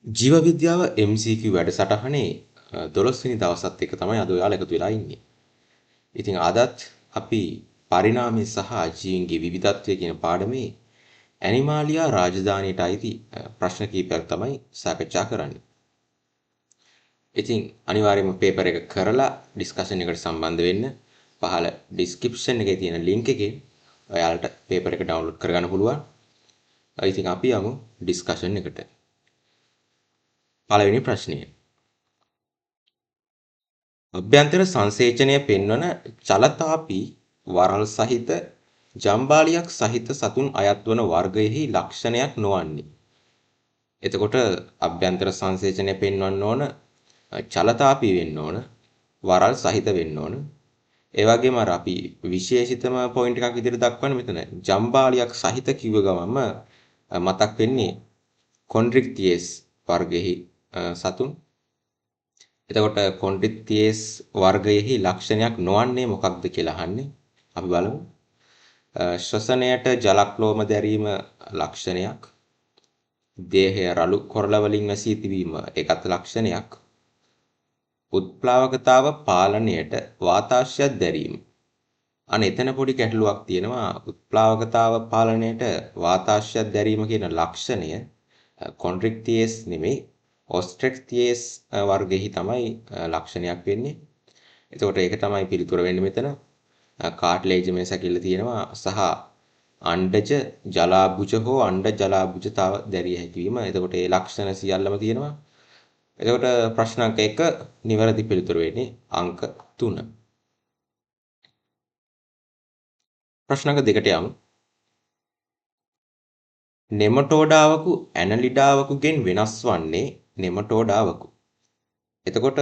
ජීව විද්‍යාව MCQ වැඩසටහනේ 12 වෙනි දවසත් එක තමයි අද ඔයාලා එකතු වෙලා ඉන්නේ. ඉතින් අදත් අපි පරිණාමය සහ ජීවීන්ගේ විවිධත්වය කියන පාඩමේ ඇනිමාලියා රාජධානියට අයිති ප්‍රශ්න කිහිපයක් තමයි සාකච්ඡා කරන්නේ. ඉතින් අනිවාර්යයෙන්ම පේපර් එක කරලා ඩිස්කෂන් එකට සම්බන්ධ වෙන්න පහළ ඩිස්ක්‍රිප්ෂන් එකේ තියෙන ලින්ක් එකෙන් ඔයාලට පේපර් එක ඩවුන්ලෝඩ් කරගන්න පුළුවන්. ඉතින් අපි යමු ඩිස්කෂන් එකට. පළවෙනි ප්‍රශ්නය. අභ්‍යන්තර සංසේචනය පෙන්වන චලතාපී වරල් සහිත ජම්බාලියක් සහිත සතුන් අයත් වන වර්ගයෙහි ලක්ෂණයක් නොවන්නේ. එතකොට අභ්‍යන්තර සංසේචනය පෙන්වන්න ඕන චලතාපී වෙන්න ඕන වරල් සහිත වෙන්න ඕන. ඒ වගේම අර අපි විශේෂිතම පොයින්ට් එකක් විදිහට දක්වන්නේ මෙතන ජම්බාලියක් සහිත කිව්ව ගමන්ම මතක් වෙන්නේ කොන්ඩ්‍රික්ටියස් වර්ගයෙහි සතුන්. එතකොට කොන්ඩ්‍රික්ටියස් වර්ගයෙහි ලක්ෂණයක් නොවන්නේ මොකක්ද කියලා අහන්නේ. අපි බලමු. ශ්වසනයට ජලක්ලෝම දැරීම ලක්ෂණයක්. දේහය රළු කොරළ වලින් වැසී තිබීම ඒකත් ලක්ෂණයක්. උත්ප්ලාවකතාව පාලනයට වාතාශ්‍රයක් දැරීම. අනේ එතන පොඩි ගැටලුවක් තියෙනවා. උත්ප්ලාවකතාව පාලනයට වාතාශ්‍රයක් දැරීම කියන ලක්ෂණය කොන්ඩ්‍රික්ටියස් නෙමෙයි ඔස්ට්‍රෙක්ටියස් වර්ගෙහි තමයි ලක්ෂණයක් වෙන්නේ. එතකොට ඒක තමයි පිළිතුර වෙන්නේ මෙතන. කාට්ලේජ් මේ සැකිල්ල තියෙනවා සහ අණ්ඩජ ජලාභුජ හෝ අණ්ඩ ජලාභුජතාව දැරිය හැකි වීම. එතකොට ඒ ලක්ෂණ සියල්ලම තියෙනවා. එතකොට ප්‍රශ්න අංක 1 නිවැරදි පිළිතුර වෙන්නේ අංක 3. ප්‍රශ්න අංක 2ට යමු. නෙමටෝඩාවකු ඇනලිඩාවකුගෙන් වෙනස් වන්නේ නෙමටෝඩාවකු. එතකොට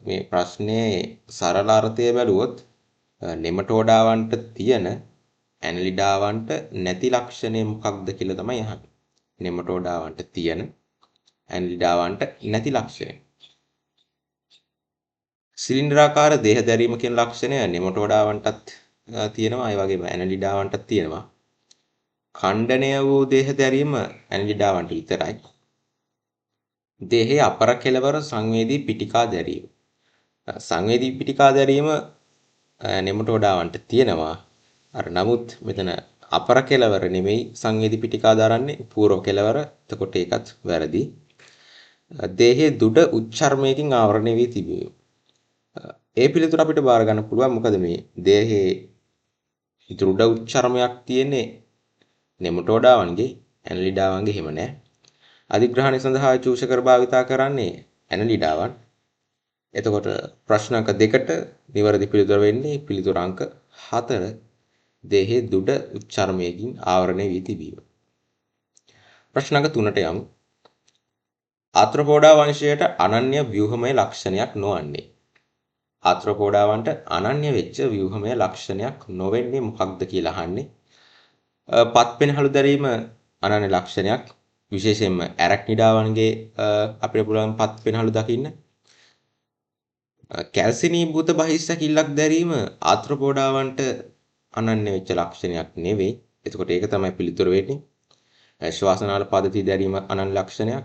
මේ ප්‍රශ්නේ සරල අර්ථය බැලුවොත් නෙමටෝඩාවන්ට තියෙන ඇනලිඩාවන්ට නැති ලක්ෂණය මොකක්ද කියලා තමයි අහන්නේ. නෙමටෝඩාවන්ට තියෙන ඇනලිඩාවන්ට නැති ලක්ෂණය. සිලින්ඩරාකාර දේහ දැරීම කියන ලක්ෂණය නෙමටෝඩාවන්ටත් තියෙනවා. ඒ වගේම ඇනලිඩාවන්ටත් තියෙනවා. ඛණ්ඩනය වූ දේහ දැරීම ඇනලිඩාවන්ට විතරයි. දේහයේ අපර කෙළවර සංවේදී පිටිකා දැරීම. සංවේදී පිටිකා දැරීම නෙමටෝඩාවන්ට තියෙනවා. අර නමුත් මෙතන අපර කෙළවර නෙමෙයි සංවේදී පිටිකා දරන්නේ පූර්ව කෙළවර. එතකොට ඒකත් වැරදි. දේහයේ දුඩ උච්චර්මයකින් ආවරණය වී තිබීම. ඒ පිළිතුර අපිට බාර ගන්න පුළුවන්. මොකද මේ දේහයේ දුඩ උච්චර්මයක් තියෙන්නේ නෙමටෝඩාවන්ගේ ඇනලිඩාවන්ගේ හිම නැහැ. අධිග්‍රහණය සඳහා චූෂකර භාවිතා කරන්නේ ඇනලිඩාවන්. එතකොට ප්‍රශ්න අංක 2ට නිවැරදි පිළිතුර වෙන්නේ පිළිතුර අංක 4 දේහයේ දුඩ උච්චර්මයකින් ආවරණය වී තිබීම. ප්‍රශ්න අංක 3ට යමු. ආත්‍රපෝඩා වංශයට අනන්‍ය ව්‍යුහමය ලක්ෂණයක් නොවන්නේ. ආත්‍රපෝඩාවන්ට අනන්‍ය වෙච්ච ව්‍යුහමය ලක්ෂණයක් නොවෙන්නේ මොකක්ද කියලා අහන්නේ. පත්පෙනහළු දැරීම අනන්‍ය ලක්ෂණයක්. විශේෂයෙන්ම ඇරක්නිඩාවන්ගේ අපිට පුළුවන් පත්පෙනහළු දකින්න. කැල්සිනීභූත බහිස්සකිල්ලක් දැරීම ආත්‍රපෝඩාවන්ට අනන්‍ය වෙච්ච ලක්ෂණයක් නෙවෙයි. එතකොට ඒක තමයි පිළිතුර වෙන්නේ. ශ්වාසනාල පද්ධතිය දැරීම අනන්‍ය ලක්ෂණයක්.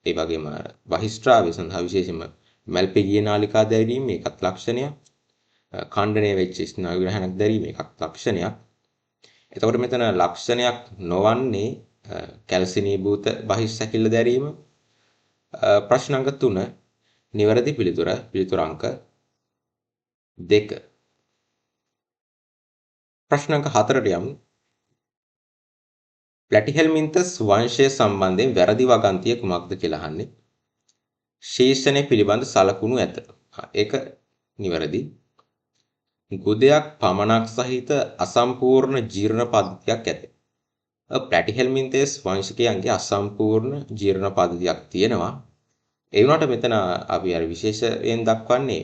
ඒ වගේම බහිස්ත්‍රාවය සඳහා විශේෂයෙන්ම මැල්පෙගිය නාලිකා දැරීම ඒකත් ලක්ෂණයක්. ඛණ්ඩනය වෙච්ච ස්නායු ග්‍රහණයක් දැරීම ඒකත් ලක්ෂණයක්. එතකොට මෙතන ලක්ෂණයක් නොවන්නේ කැල්සිනීභූත බහිස්සකිල්ල දැරීම. ප්‍රශ්න අංක 3 නිවැරදි පිළිතුර අංක 2. ප්‍රශ්න අංක 4ට යමු. ප්ලැටිහෙල්මින්තස් වංශය සම්බන්ධයෙන් වැරදි වගන්තිය කුමක්ද කියලා අහන්නේ. ශීර්ෂණය පිළිබඳ සලකුණු ඇත. ඒක නිවැරදි. ගුදයක් පමණක් සහිත අසම්පූර්ණ ජීර්ණ පද්ධතියක් ඇත. ප්ලැටිහෙල්මින්තස් වංශිකයන්ගේ අසම්පූර්ණ ජීර්ණ පද්ධතියක් තියෙනවා. ඒ වුණාට මෙතන අපි අර විශේෂයෙන් දක්වන්නේ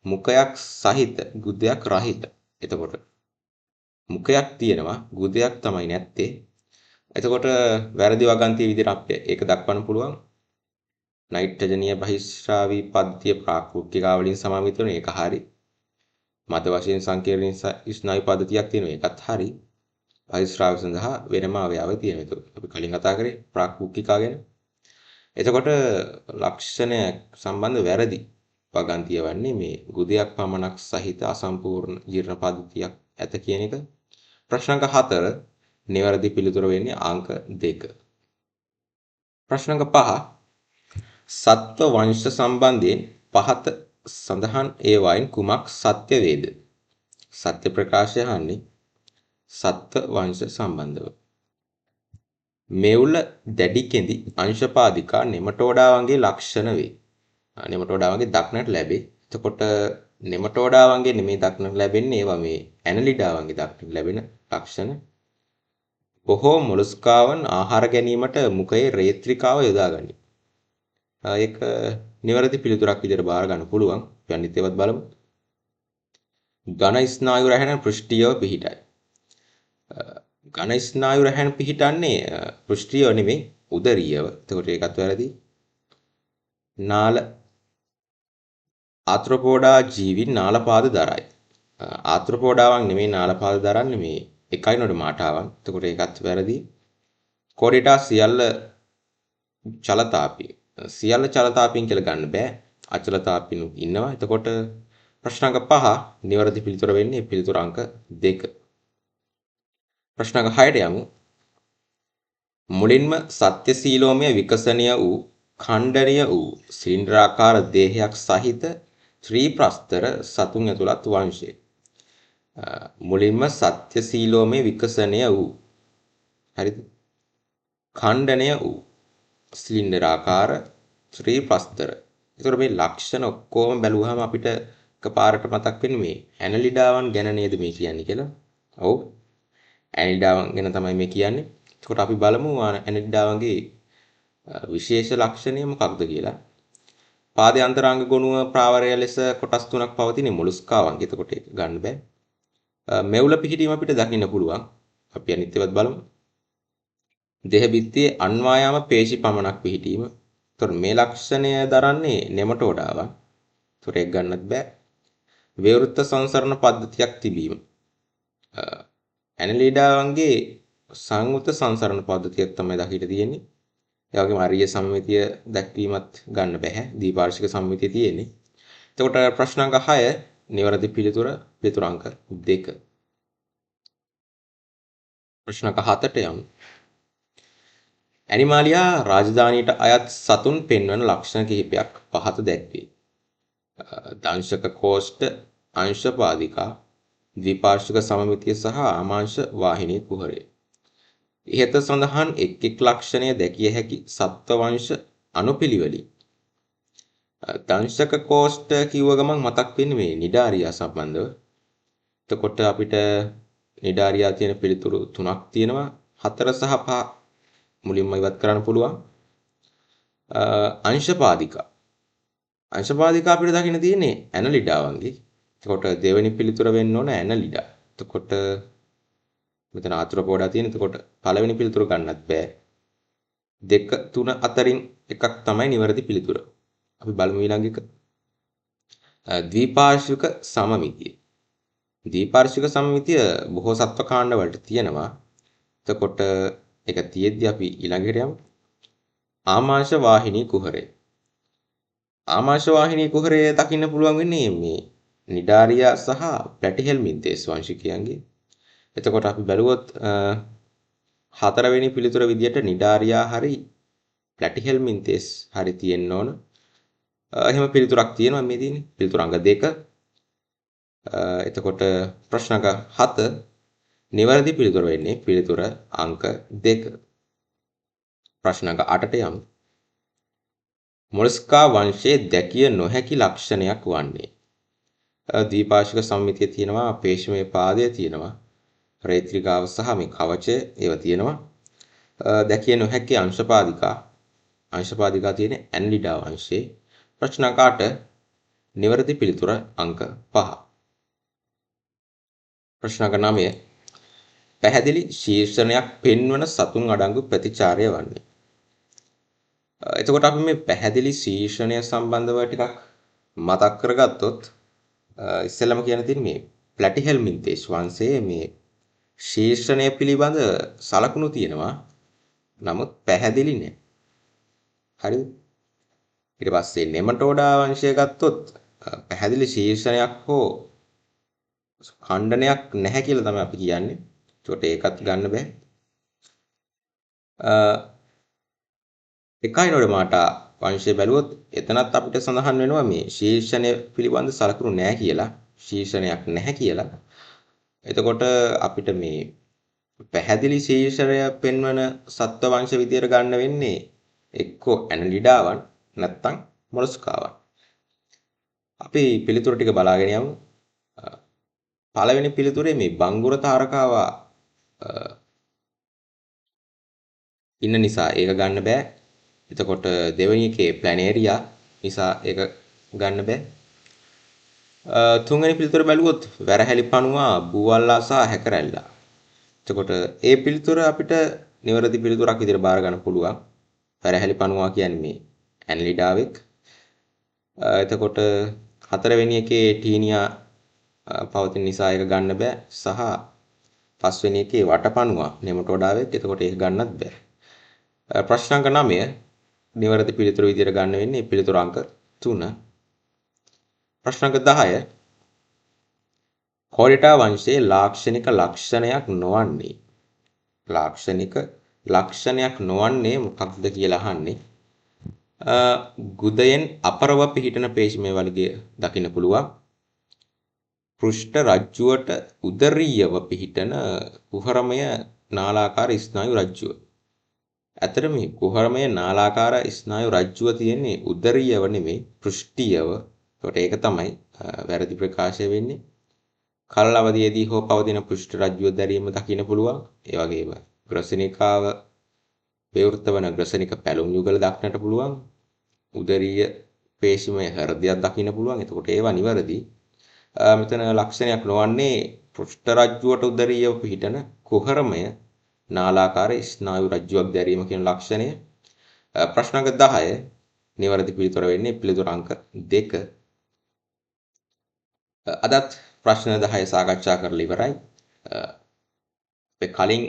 මුඛයක් සහිත ගුදයක් රහිත. එතකොට මුඛයක් තියෙනවා ගුදයක් තමයි නැත්තේ. එතකොට වැරදි වගන්තිය විදිහට අපිට ඒක දක්වන්න පුළුවන්. නයිට්‍රජනීය බහිස්රාවී පද්ධතිය ප්‍රාකෘතිකා වලින් සමන්විත වෙන එක හරි. මත වශයෙන් සංකීර්ණ ස්නායු පද්ධතියක් තියෙනවා ඒකත් හරි. බහිස්රාවය සඳහා වෙනම අවයවයක් තියෙනවා. ඒක අපි කලින් කතා කරේ ප්‍රාකෘතිකා ගැන. එතකොට ලක්ෂණය සම්බන්ධ වැරදි වගන්තිය වන්නේ මේ ගුදයක් පමණක් සහිත අසම්පූර්ණ ජීර්ණ පද්ධතියක් ඇත කියන එක. ප්‍රශ්න අංක 4 නිවැරදි පිළිතුර වෙන්නේ අංක 2. ප්‍රශ්න අංක 5 සත්ව වංශ සම්බන්ධයෙන් පහත සඳහන් ඒවායින් කුමක් සත්‍ය වේද? සත්‍ය ප්‍රකාශය අහන්නේ සත්ව වංශ සම්බන්ධව. මෙවුල දැඩි කෙඳි අංශපාදිකා නෙමටෝඩාවන්ගේ ලක්ෂණ වේ. නෙමටෝඩාවන්ගේ දක්නට ලැබේ. එතකොට නෙමටෝඩාවන්ගේ නෙමෙයි දක්නට ලැබෙන්නේ ඒවා මේ ඇනලිඩාවන්ගේ දක්නට ලැබෙන ලක්ෂණ. බොහෝ මොලස්කාවන් ආහාර ගැනීමට මුඛයේ රේත්‍රිකාව යොදා ගනී. ඒක නිවැරදි පිළිතුරක් විදිහට බාර ගන්න පුළුවන්. අපි අනිත් ඒවාත් බලමු. ඝන ස්නායු රැහැන පෘෂ්ඨීයව පිහිටයි. ඝන ස්නායු රැහැන් පිහිටන්නේ පෘෂ්ඨීයව නෙමෙයි උදරීයව. එතකොට ඒකත් වැරදි. නාල ආත්‍රෝපෝඩා ජීවීන් නාලපාද දරයි. ආත්‍රෝපෝඩාවන් නෙමෙයි නාලපාද දරන්නේ මේ එකයි නෝඩ මාටාවන්. එතකොට ඒකත් වැරදි. කෝඩිටා සියල්ල චලතාපී. සියල්ල චලතාපීන් කියලා ගන්න බෑ. අචලතාපීනුත් ඉන්නවා. එතකොට ප්‍රශ්න අංක 5 නිවැරදි පිළිතුර වෙන්නේ පිළිතුර අංක 2. ප්‍රශ්න අංක 6ට යමු. මුලින්ම සත්‍යශීලෝමය විකසනීය වූ ඛණ්ඩනීය වූ සිලින්ඩරාකාර දේහයක් සහිත ත්‍රිප්‍රස්තර සතුන් ඇතුළත් වංශය. මුලින්ම සත්‍යශීලෝමය විකසනීය වූ හරිද? ඛණ්ඩනීය වූ සිලින්ඩරාකාර ත්‍රිප්‍රස්තර. ඒතර මේ ලක්ෂණ ඔක්කොම බැලුවාම අපිට එකපාරට මතක් වෙන්නේ මේ ඇනලිඩාවන් ගැන නේද මේ කියන්නේ කියලා. ඔව්. ඇනලිඩාවන් ගැන තමයි මේ කියන්නේ. එතකොට අපි බලමු ඇනලිඩාවන්ගේ විශේෂ ලක්ෂණය මොකක්ද කියලා. පාදයේ අන්තරාංග ගොනුව ප්‍රාවරය ලෙස කොටස් තුනක් පවතින මොලස්කාවන්. එතකොට ඒක ගන්න බෑ. මෙවුල පිහිටීම අපිට දකින්න පුළුවන්. අපි අනිත් ඒවාත් බලමු. දෙහ බිත්තියේ අන්වායාම පේශි පමණක් පිහිටීම. එතකොට මේ ලක්ෂණය දරන්නේ නෙමටෝඩාවන්. එතකොට ඒක ගන්නත් බෑ. වේවෘත්ත සංසරණ පද්ධතියක් තිබීම. ඇනලිඩාවන්ගේ සංවෘත සංසරණ පද්ධතියක් තමයි දකින්න තියෙන්නේ. ඒ වගේම අරිය සම්මිතිය දැක්වීමත් ගන්න බෑ. දීපාර්ශ්වික සම්මිතිය තියෙන්නේ. එතකොට ප්‍රශ්න අංක 6 නිවැරදි පිළිතුර අංක 2. ප්‍රශ්න අංක 7ට යමු. ඇනිමාලියා රාජධානියට අයත් සතුන් පෙන්වන ලක්ෂණ කිහිපයක් පහත දැක්වේ. දංශක කෝෂ්ඨ අංශපාදිකා ද්විපාර්ශ්වික සමමිතිය සහ ආමාංශ වාහිනී කුහරය. ඉහත සඳහන් එක් ලක්ෂණය දැකිය හැකි සත්ව වංශ අනුපිළිවෙලින් දංශක කෝෂ්ඨ කිව්ව ගමන් මතක් වෙන්නේ මේ නිඩාරියා සම්බන්ධව. එතකොට අපිට නිඩාරියා තියෙන පිළිතුරු තුනක් තියෙනවා. 4 සහ 5 මුලින්ම ඉවත් කරන්න පුළුවන්. අංශපාදිකා අපිට දකින්න තියෙන්නේ ඇනලිඩාවන්ගේ. එතකොට දෙවෙනි පිළිතුර වෙන්න ඕන ඇනලිඩා. එතකොට මෙතන ආත්‍රෝපෝඩා තියෙන. එතකොට පළවෙනි පිළිතුර ගන්නත් බෑ. 2 3 අතරින් එකක් තමයි නිවැරදි පිළිතුර. අපි බලමු ඊළඟ එක. ද්විපාර්ශ්වික සමමිතිය. ද්විපාර්ශ්වික සමමිතිය බොහෝ සත්ව කාණ්ඩ වලට තියෙනවා. එතකොට ඒක තියෙද්දි අපි ඊළඟට යමු. ආමාශ වාහිනී කුහරය. ආමාශ වාහිනී කුහරය දකින්න පුළුවන් වෙන්නේ මේ නිඩාරියා සහ ප්ලැටිහෙල්මින්තේස් වංශිකයන්ගේ. එතකොට අපි බැලුවොත් හතරවෙනි පිළිතුර විදියට නිඩාරියා හරි ප්ලැටිහෙල්මින්තේස් හරි තියෙන්න ඕන. එහෙම පිළිතුරක් තියෙනවා මේ තියෙන්නේ. පිළිතුර අංක 2. එතකොට ප්‍රශ්න අංක 7 නිවැරදි පිළිතුර වෙන්නේ පිළිතුර අංක 2. ප්‍රශ්න අංක 8ට යමු. මොලස්කා වංශයේ දැකිය නොහැකි ලක්ෂණයක් වන්නේ. ද්විපාර්ශ්වික සම්මිතිය තියෙනවා, පේශමය පාදය තියෙනවා, රේත්‍රිකාව සහ මේ කවචය ඒවා තියෙනවා. දැකිය නොහැකි අංශපාදිකා තියෙන ඇනලිඩා වංශයේ. ප්‍රශ්න අංක 8 නිවැරදි පිළිතුර අංක 5. ප්‍රශ්න අංක 9 පැහැදිලි ශීර්ෂණයක් පෙන්වන සතුන් අඩංගු ප්‍රතිචාරය වන්නේ. එතකොට අපි මේ පැහැදිලි ශීර්ෂණය සම්බන්ධව ටිකක් මතක් කරගත්තොත් ඉස්සෙල්ලාම කියන්න තියෙන්නේ මේ ප්ලැටිහෙල්මින්තේස් වංශයේ මේ ශීර්ෂණය පිළිබඳ සලකුණු තියෙනවා. නමුත් පැහැදිලි නෑ. හරිද? ඊට පස්සේ නෙමටෝඩා වංශය ගත්තොත් පැහැදිලි ශීර්ෂණයක් හෝ ඛණ්ඩනයක් නැහැ කියලා තමයි අපි කියන්නේ. ඒකට ඒකත් ගන්න බෑ. එකයිනොඩමාටා වංශය බැලුවොත් එතනත් අපිට සඳහන් වෙනවා මේ ශීර්ෂණය පිළිබඳ සලකුණු නැහැ කියලා. ශීර්ෂණයක් නැහැ කියලා. එතකොට අපිට මේ පැහැදිලි ශීර්ෂණය පෙන්වන සත්ව වංශ විදියට ගන්න වෙන්නේ එක්කෝ ඇනලිඩාවන් නැත්නම් මොලස්කාවන්. අපි පිළිතුරු ටික බලාගෙන යමු. පළවෙනි පිළිතුරේ මේ බංගුර තාරකාවා ඉන්න නිසා ඒක ගන්න බෑ. එතකොට දෙවෙනි එකේ ප්ලැනේරියා නිසා ඒක ගන්න බෑ. තුන්වෙනි පිළිතුර බැලුවොත් වැරහැලි පණුවා බූවල්ලා සහ හැකරැල්ලා. එතකොට ඒ පිළිතුර අපිට නිවැරදි පිළිතුරක් විදිහට බාර ගන්න පුළුවන්. වැරහැලි පණුවා කියන්නේ මේ ඇනලිඩාවෙක්. එතකොට හතරවෙනි එකේ ටීනියා පවතින නිසා ඒක ගන්න බෑ. සහ පස්වෙනි එකේ වටපණුවා නෙමටෝඩාවෙක්. එතකොට ඒක ගන්නත් බෑ. ප්‍රශ්න අංක 9 නිවැරදි පිළිතුර විදිහට ගන්න වෙන්නේ පිළිතුර අංක 3. ප්‍රශ්න අංක 10 කෝඩිටා වංශයේ ලාක්ෂණික ලක්ෂණයක් නොවන්නේ ලක්ෂණයක් නොවන්නේ මොකක්ද කියලා අහන්නේ. ගුදයෙන් අපරව පිහිටන පේශිමය වලිගය දකින්න පුළුවන්. පෘෂ්ඨ රජ්ජුවට උදරීයව පිහිටන කුහරමය නාලාකාර ස්නායු රජ්ජුව. ඇතර මේ කුහරමය නාලාකාර ස්නායු රජ්ජුව තියෙන්නේ උදරීයව නෙමෙයි පෘෂ්ඨීයව. ඒකට ඒක තමයි වැරදි ප්‍රකාශය වෙන්නේ. කලල අවධියේදී හෝ පවතින පෘෂ්ඨ රජ්ජුව දැරීම දකින්න පුළුවන්. ඒ වගේම ග්‍රසනිකාව විවෘත වන ග්‍රසනික පැලුම් යුගල දක්නට පුළුවන්. උදරීය පේශිමය හෘදයක් දකින්න පුළුවන්. එතකොට ඒවා නිවැරදි. මෙතන ලක්ෂණයක් නොවන්නේ පෘෂ්ඨ රජ්ජුවට උදරීයව පිහිටන කුහරමය නාලාකාර ස්නායු රජ්ජුවක් දැරීම කියන ලක්ෂණය. ප්‍රශ්න අංක 10 නිවැරදි පිළිතුර වෙන්නේ පිළිතුර අංක 2. අදත් ප්‍රශ්න 10 සාකච්ඡා කරලා ඉවරයි. අපි කලින්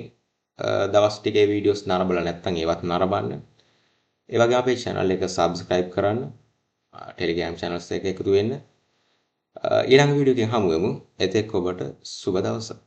දවස් ටිකේ වීඩියෝස් නරඹලා නැත්නම් ඒවත් නරඹන්න. ඒ වගේම අපේ channel එක subscribe කරන්න. Telegram channels එක එකතු වෙන්න. ඊළඟ වීඩියෝ එකකින් හමු වෙමු. එතෙක් ඔබට සුබ දවසක්.